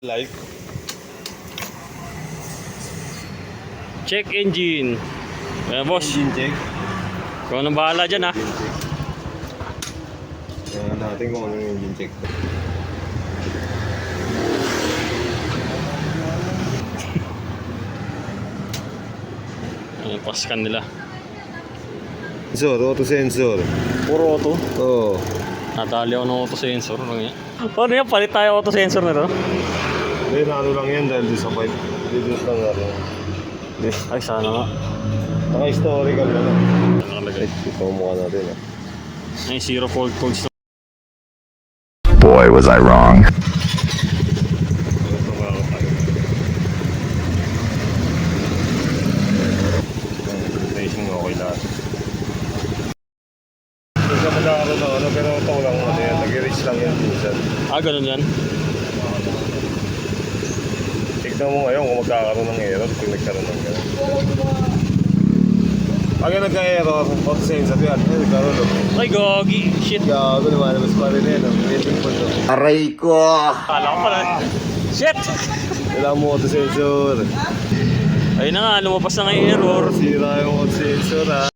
Live. Check engine. Boss. Engine check. Kung anong bahala dyan, ha. Engine check. Tingnan natin kung ano yung engine check. Ang paskan nila. Sensor, auto sensor. Puro auto. Oo. Natali ako ng auto sensor. Paano yan? Palit tayo auto sensor na to? Hindi, ano lang yan dahil doon sa pipe. Dito lang ano. Ay, sana nga. Naka-historical na lang. Nakalagay. Ito ang mukha natin ah. Ay, zero fault codes. Boy, was I wrong. Racing okay lahat. Hindi ka magkakaroon ng ano, pero ito lang ano yan. Nag-reach lang yan minsan. Ah, ganun yan. Tignan mo ngayon kung magkakaroon ng error pag nagkaroon ng gano'n. Pag nagka-error, auto sensor yan. Nagkaroon ng Ay, gogi. Shit. gago naman, mas pa rin yan. Rating po ito. Aray ko! Kala ko pala. Shit! Kailangan mo auto sensor. Ayun na nga, lumabas na nga yung error. Sira yung auto sensor ha.